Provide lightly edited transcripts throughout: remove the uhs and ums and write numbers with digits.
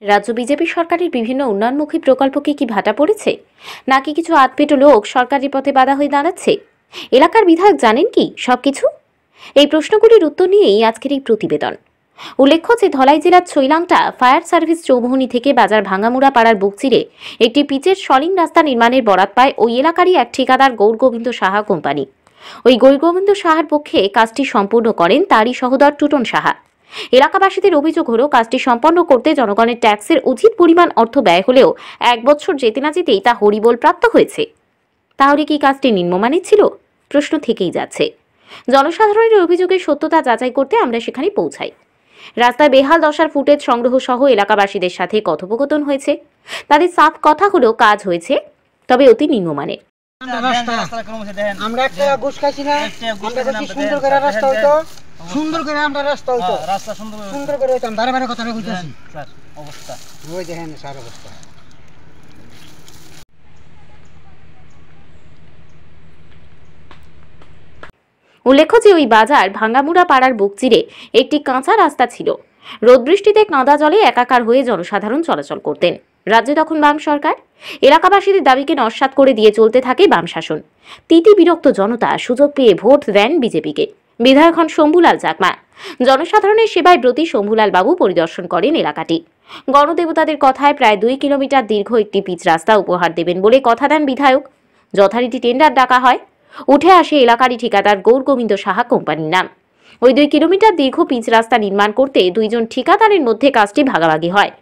রাজ্য বিজেপি সরকারের বিভিন্ন উন্নয়নমুখী প্রকল্পকে কি ভাটা পড়েছে, নাকি কিছু আধপেটো লোক সরকারি পথে বাধা হয়ে দাঁড়াচ্ছে? এলাকার বিধায়ক জানেন কি সবকিছু? এই প্রশ্নগুলির উত্তর নিয়েই আজকের এই প্রতিবেদন। উল্লেখ্য যে ধলাই জেলার ছৈলাংটা ফায়ার সার্ভিস চৌমুহনী থেকে বাজার ভাঙ্গামুড়া পাড়ার বুক চিরে একটি পিচের সলিং রাস্তা নির্মাণের বরাত পায় ওই এলাকারই এক ঠিকাদার গৌরগোবিন্দ সাহা কোম্পানি। ওই গৌরগোবিন্দ সাহার পক্ষে কাজটি সম্পূর্ণ করেন তারই সহোদর টুটন সাহা। এলাকাবাসীদের অভিযোগ হলো কাজটি সম্পন্ন করতে জনগণের ট্যাক্সের উচিত পরিমাণ অর্থ ব্যয় হলেও 1 বছর যেতে না যেতেই তা হরিবোল প্রাপ্ত হয়েছে। তাহলে কি কাজটি নিম্নমানের ছিল? প্রশ্ন থেকেই যাচ্ছে। জনসাধারণের অভিযোগের সত্যতা যাচাই করতে আমরা সেখানে পৌঁছাই। রাস্তায় বেহাল দশার ফুটেজ সংগ্রহ সহ এলাকাবাসীদের সাথে কথোপকথন হয়েছে। তাদের সাফ কথা হলো কাজ হয়েছে, তবে অতি নিম্নমানের। আমরা একটা ঘুষ খাইছি না, আমরা যদি সুন্দর করে রাস্তা হইতো, সুন্দর করে আমরা রাস্তা হইতো, রাস্তা সুন্দর করে হইতাম। বারে বারে কথা বলতেছি স্যার, অবস্থা ওই দেখেন স্যার অবস্থা। উল্লেখ্য যে ওই বাজার ভাঙ্গামুড়া পাড়ার বুক চিরে একটি কাঁচা রাস্তা ছিল। রোদ বৃষ্টিতে কাঁদা জলে একাকার হয়ে জনসাধারণ চলাচল করতেন। রাজ্যে তখন বাম সরকার। এলাকাবাসীদের দাবিকে নস্যাৎ করে দিয়ে চলতে থাকে বাম শাসন। তিতি বিরক্ত জনতা সুযোগ পেয়ে ভোট দেন বিজেপিকে। বিধায়ক হন শম্ভুলাল চাকমা। জনসাধারণের সেবায় ব্রতী শম্ভুলাল বাবু পরিদর্শন করেন এলাকাটি। গণদেবতাদের কথায় প্রায় 2 কিলোমিটার দীর্ঘ একটি পিচ রাস্তা উপহার দেবেন বলে কথা দেন বিধায়ক। যথারীতি টেন্ডার ডাকা হয়। উঠে আসে এলাকারই ঠিকাদার গৌরগোবিন্দ সাহা কোম্পানির নাম। ওই 2 কিলোমিটার দীর্ঘ পিচ রাস্তা নির্মাণ করতে 2 জন ঠিকাদারের মধ্যে কাজটি ভাগাভাগি হয়।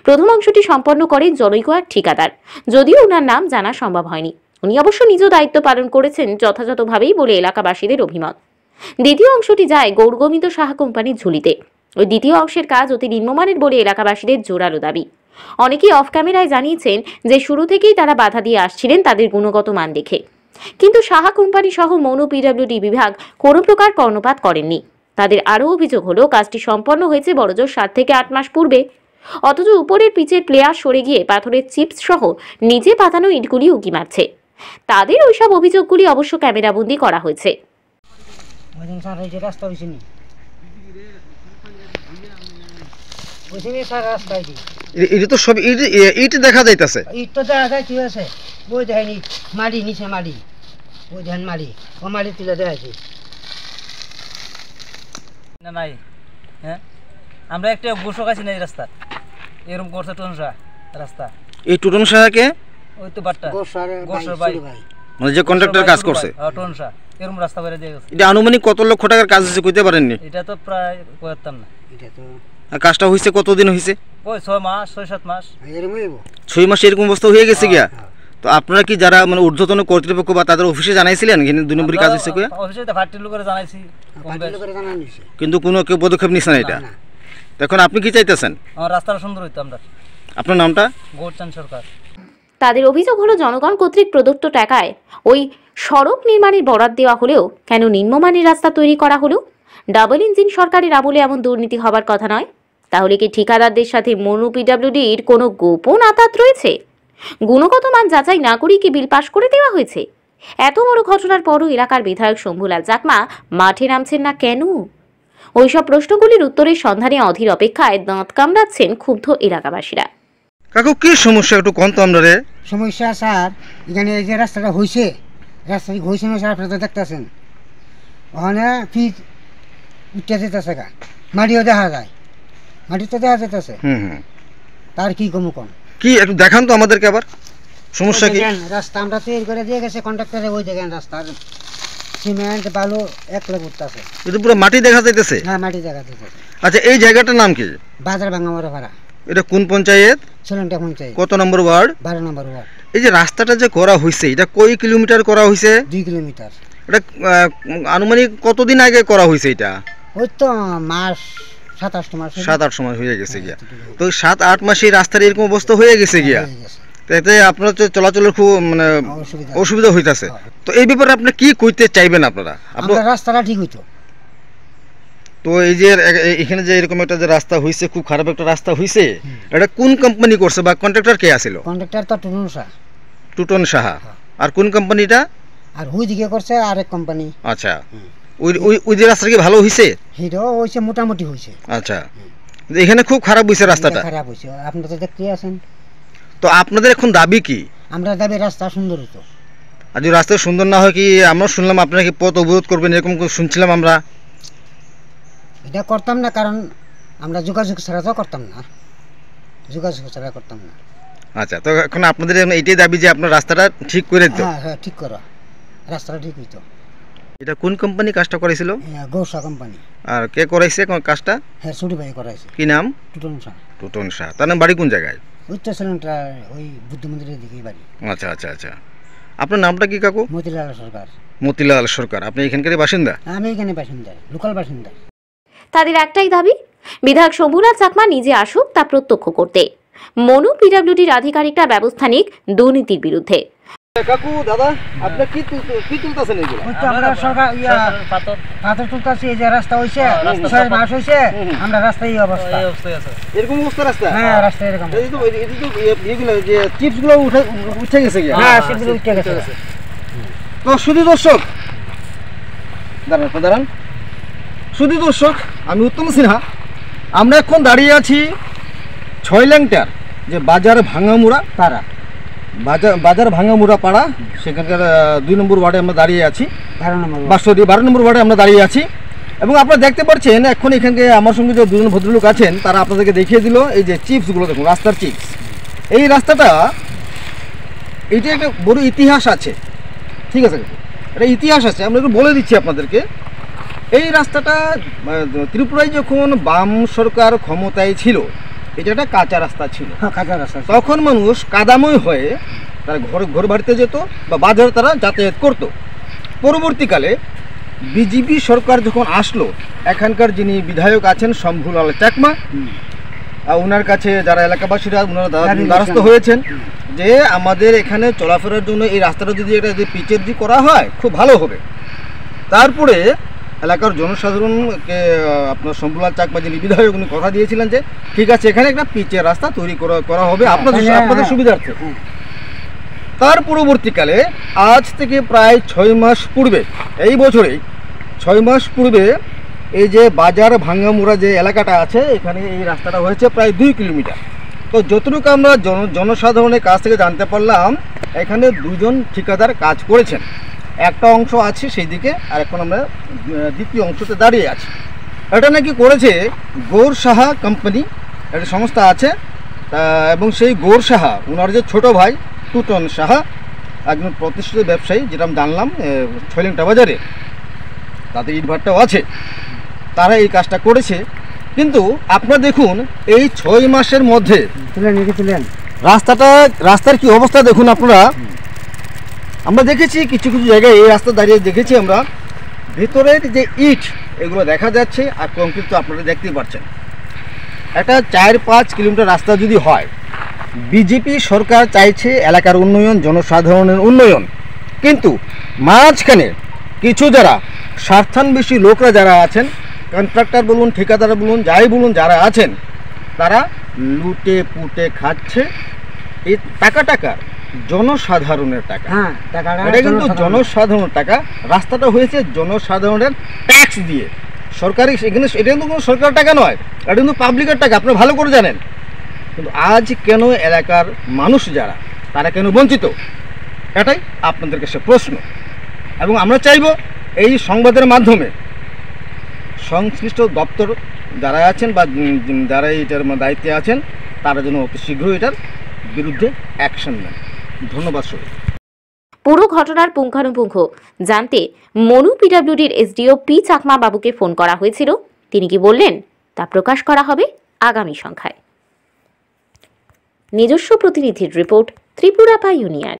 প্রথম অংশটি সম্পন্ন করেন জনৈক এক ঠিকাদার, যদিও ওনার নাম জানা সম্ভব হয়নি। উনি অবশ্য নিজ দায়িত্ব পালন করেছেন যথাযথভাবেই বলে এলাকাবাসীদের অভিমত। দ্বিতীয় অংশটি যায় গৌরগোবিন্দ সাহা কোম্পানির ঝুলিতে। ওই দ্বিতীয় অংশের কাজ অতি নিম্নমানের বলে এলাকাবাসীদের জোরালো দাবি। অনেকেই অফ ক্যামেরায় জানিয়েছেন যে শুরু থেকেই তারা বাধা দিয়ে আসছিলেন তাদের গুণগত মান দেখে। কিন্তু সাহা কোম্পানি সহ মৌন পিডব্লিউডি বিভাগ কোনো প্রকার কর্ণপাত করেননি। তাদের আরও অভিযোগ হলো কাজটি সম্পন্ন হয়েছে বড়জোর 7 থেকে 8 মাস পূর্বে, অথচ উপরের পিচের প্লেয়ার সরে গিয়ে পাথরের চিপস সহ নিচে পাতানো ইটগুলি উকি মারছে। তাদের ওইসব অভিযোগগুলি অবশ্য ক্যামেরাবন্দি করা হয়েছে। এটা তো সব ইট দেখা যাইতেছে। ইট তো দেখা যায়, ঠিক আছে। ওই দেখেন ইট, মাটি নিচে মাটি, ওই দেখেন মাটি, ও মাটি তুলে দেখাইছি না নাই। হ্যাঁ, আমরা একটা গোসক আছি না এই রাস্তা, এরকম করছে টনসা রাস্তা। এই টুটন সাহাকে ওই তো বাট্টা গোসর ভাই, মানে যে কন্ট্রাক্টর কাজ করছে টনসা, এরকম রাস্তা করে দিয়ে গেছে। এটা আনুমানিক কত লক্ষ টাকার কাজ হয়েছে কইতে পারেননি? এটা তো প্রায় কইতাম না। এটা তো কাজটা হইছে কতদিন হইছে? ওই 6 মাস 6-7 মাস, এরকম হইব। 6 মাস এরকম অবস্থা হয়ে গেছে গিয়া। তো আপনারা কি যারা মানে ঊর্ধ্বতন কর্তৃপক্ষ বা তাদের অফিসে জানাইছিলেন এখানে 2 নম্বরই কাজ হইছে কইয়া? অফিসে তো ফাটিলু করে জানাইছি, কিন্তু কোনো কেউ পদক্ষেপ নিছে না এটা। এখন আপনি কি চাইতেছেন? আমার রাস্তাটা সুন্দর হইতো। আমরা, আপনার নামটা? গৌরচাঁদ সরকার। তাদের অভিযোগ হলো জনগণ কর্তৃক প্রদত্ত টাকায় ওই সড়ক নির্মাণের বরাদ দেওয়া হলেও কেন নিম্নমানের রাস্তা তৈরি করা হলো? ডাবল ইঞ্জিন সরকারের আমলে এমন দুর্নীতি হবার কথা নয়। তাহলে কি ঠিকাদারদের সাথে মনু পিডব্লিউডির কোনো গোপন আতাত রয়েছে? গুণগত মান যাচাই না করেই কি বিল পাশ করে দেওয়া হয়েছে? এত বড় ঘটনার পরও এলাকার বিধায়ক শম্ভুলাল চাকমা মাঠে নামছেন না কেন? ওইসব প্রশ্নগুলির উত্তরের সন্ধানে অধীর অপেক্ষায় দাঁত কামড়াচ্ছেন ক্ষুব্ধ এলাকাবাসীরা। কাকু কি সমস্যা একটু কোন তো আমরা রে? সমস্যা স্যার, এখানে এই যে রাস্তাটা হয়েছে, রাস্তাটি হয়েছে না স্যার, আপনারা দেখতেছেন ওখানে পিচ উঠতে যেতেছে, গা মাটিও দেখা যায়, মাটি তো দেখা যেতেছে। তার কি কমু কম কি একটু দেখান তো আমাদেরকে আবার সমস্যা কি? রাস্তা আমরা তৈরি করে দিয়ে গেছে কন্ট্রাক্টরে, ওই দেখেন রাস্তার সিমেন্ট বালু এক লাখ উঠতেছে। এটা পুরো মাটি দেখা যাইতেছে? হ্যাঁ, মাটি দেখা যাইতেছে। আচ্ছা, এই জায়গাটার নাম কি? বাজার ভাঙ্গামুড়া ভাড়া। এটা কোন পঞ্চায়েত? ছিলেনটা পঞ্চায়েত। কত নম্বর ওয়ার্ড? 12 নম্বর ওয়ার্ড। এই যে রাস্তাটা যে করা হয়েছে এটা কয় কিলোমিটার করা হয়েছে? 2 কিলোমিটার। এটা আনুমানিক কতদিন আগে করা হয়েছে? এটা ওই তো মাস 7-8 মাস, 7-8 মাস হয়ে গেছে গিয়া। তো 7-8 মাসে রাস্তার এরকম অবস্থা হয়ে গেছে গিয়া, এতে আপনার তো চলাচলের খুব মানে অসুবিধা হইতাছে। তো এই ব্যাপারে আপনি কি কইতে চাইবেন? আপনারা রাস্তাটা ঠিক হইতো। তো এই যে এখানে যে এরকম একটা যে রাস্তা হইছে, খুব খারাপ একটা রাস্তা হইছে, এটা কোন কোম্পানি করছে বা কন্ট্রাক্টর কে আছিল? কন্ট্রাক্টর তো টুটন সাহা। টুটন সাহা। আর কোন কোম্পানিটা? আর ওই দিকে করছে আরেক কোম্পানি। আচ্ছা, ওই ওই যে রাস্তা কি ভালো হইছে? হিরো হইছে, মোটামুটি হইছে। আচ্ছা, এখানে খুব খারাপ হয়েছে রাস্তাটা। খারাপ হয়েছে, আপনারা তো দেখতে আছেন। তো আপনাদের এখন দাবি কি? আমরা দাবি রাস্তা সুন্দর হতো। আর যদি রাস্তা সুন্দর না হয় কি, আমরা শুনলাম আপনারা কি পথ অবরোধ করবেন, এরকম শুনছিলাম আমরা। এটা করতাম না, কারণ আমরা যোগাযোগ ছাড়া তো করতাম না, যোগাযোগ ছাড়া করতাম না। আচ্ছা, তো এখন আপনাদের এইটাই দাবি যে আপনার রাস্তাটা ঠিক করে দিত। হ্যাঁ হ্যাঁ, ঠিক করা, রাস্তাটা ঠিক হইতো। এটা কোন কোম্পানি কাজটা করেছিল? গৌসা কোম্পানি। আর কে করাইছে কাজটা? হ্যাঁ, ছুটি ভাই করাইছে। কি নাম? টুটন শাহ। টুটন শাহ। তার নাম বাড়ি কোন জায়গায়? উত্তর সিলেন্টার, ওই বুদ্ধ মন্দিরের দিকেই বাড়ি। আচ্ছা আচ্ছা আচ্ছা। আপনার নামটা কি কাকু? মতিলাল সরকার। মতিলাল সরকার। আপনি এখানকারই বাসিন্দা? আমি এখানে বাসিন্দা, লোকাল বাসিন্দা। তাদের একটাই দাবি, বিধায়ক শম্ভুলাল চাকমা নিজে আসুক তা প্রত্যক্ষ করতে। মনু পিডব্লিউডির আধিকারিকরা ব্যবস্থা নিক দুর্নীতির বিরুদ্ধে। কাকু দাদা, আপনি কি তুলতেছেন এগুলো? ওই তো আমরা সরকার পাথর পাথর তুলতেছি, এই যে রাস্তা হইছে, রাস্তা 6 মাস হইছে, আমরা রাস্তায় এই অবস্থা। এই অবস্থায় আছে। এরকম অবস্থা রাস্তা? হ্যাঁ, রাস্তা এরকম। এই তো এগুলো যে চিপস গুলো উঠে গেছে কি? হ্যাঁ, সেগুলো উঠে গেছে। তো শুধু দর্শক দাঁড়ান, শুধু দর্শক, আমি উত্তম সিনহা। আমরা এখন দাঁড়িয়ে আছি ছয়ল্যাংটার যে বাজার ভাঙামুড়া তারা বাজার ভাঙামুড়া পাড়া, সেখানকার 2 নম্বর ওয়ার্ডে আমরা দাঁড়িয়ে আছি। 12 নম্বর ওয়ার্ডে আমরা দাঁড়িয়ে আছি। এবং আপনারা দেখতে পাচ্ছেন এখন এখানে আমার সঙ্গে যে 2জন ভদ্রলোক আছেন, তারা আপনাদেরকে দেখিয়ে দিল এই যে চিপসগুলো। দেখুন রাস্তার চিপস। এই রাস্তাটা, এইটা একটা বড় ইতিহাস আছে, ঠিক আছে? এটা ইতিহাস আছে, আমরা একটু বলে দিচ্ছি আপনাদেরকে। এই রাস্তাটা ত্রিপুরায় যখন বাম সরকার ক্ষমতায় ছিল, এটা একটা কাঁচা রাস্তা ছিল। কাঁচা রাস্তা। তখন মানুষ কাদাময় হয়ে তারা ঘর বাড়িতে যেত বা বাজারে তারা যাতায়াত করত। পরবর্তীকালে বিজেপি সরকার যখন আসলো, এখানকার যিনি বিধায়ক আছেন শম্ভুলাল চাকমা, ওনার কাছে যারা এলাকাবাসীরা ওনারা দ্বারস্থ হয়েছেন যে আমাদের এখানে চলাফেরার জন্য এই রাস্তাটা যদি এটা পিচের দিয়ে করা হয় খুব ভালো হবে। তারপরে এলাকার জনসাধারণকে আপনার শম্ভুলাল চাকমা যিনি বিধায়ক, উনি কথা দিয়েছিলেন যে ঠিক আছে, এখানে একটা পিচের রাস্তা তৈরি করা হবে আপনাদের সুবিধার্থে। তার পরবর্তীকালে আজ থেকে প্রায় 6 মাস পূর্বে, এই বছরেই 6 মাস পূর্বে, এই যে বাজার ভাঙ্গামুড়া যে এলাকাটা আছে, এখানে এই রাস্তাটা হয়েছে প্রায় 2 কিলোমিটার। তো যতটুকু আমরা জনসাধারণের কাছ থেকে জানতে পারলাম, এখানে 2জন ঠিকাদার কাজ করেছেন। একটা অংশ আছে সেই দিকে, আর এখন আমরা দ্বিতীয় অংশতে দাঁড়িয়ে আছি। এটা নাকি করেছে গৌর সাহা কোম্পানি, একটা সংস্থা আছে। এবং সেই গৌর সাহা, ওনার যে ছোট ভাই টুটন সাহা, একজন প্রতিষ্ঠিত ব্যবসায়ী, যেটা আমি জানলাম ছয়ল্যাংটা বাজারে, তাদের ইটভাটাও আছে, তারা এই কাজটা করেছে। কিন্তু আপনারা দেখুন এই 6 মাসের মধ্যে রাস্তার কি অবস্থা দেখুন আপনারা। আমরা দেখেছি কিছু কিছু জায়গায় এই রাস্তা দাঁড়িয়ে দেখেছি আমরা, ভেতরের যে ইট এগুলো দেখা যাচ্ছে, আর কংক্রিট তো আপনারা দেখতেই পাচ্ছেন। একটা 4-5 কিলোমিটার রাস্তা যদি হয়, বিজেপি সরকার চাইছে এলাকার উন্নয়ন, জনসাধারণের উন্নয়ন, কিন্তু মাঝখানে কিছু যারা স্বার্থান্বেষী লোকরা যারা আছেন, কন্ট্রাক্টর বলুন, ঠিকাদার বলুন, যাই বলুন, যারা আছেন, তারা লুটে পুটে খাচ্ছে এই টাকা জনসাধারণের টাকা। এটা কিন্তু জনসাধারণের টাকা। রাস্তাটা হয়েছে জনসাধারণের ট্যাক্স দিয়ে, সরকারি, এখানে এটা কিন্তু কোনো সরকারের টাকা নয়, এটা কিন্তু পাবলিকের টাকা, আপনারা ভালো করে জানেন। কিন্তু আজ কেন এলাকার মানুষ যারা, তারা কেন বঞ্চিত, এটাই আপনাদের কাছে প্রশ্ন। এবং আমরা চাইব এই সংবাদের মাধ্যমে সংশ্লিষ্ট দপ্তর যারা আছেন বা যারা এটার দায়িত্বে আছেন, তারা যেন অতি শীঘ্রই এটার বিরুদ্ধে অ্যাকশন নেন। ধন্যবাদ সবাই। পুরো ঘটনার পুঙ্খানুপুঙ্খ জানতে মনু পিডব্লিউডির এসডিও পি চাকমা বাবুকে ফোন করা হয়েছিল। তিনি কি বললেন তা প্রকাশ করা হবে আগামী সংখ্যায়। নিজস্ব প্রতিনিধির রিপোর্ট, ত্রিপুরা পাইওনিয়ার।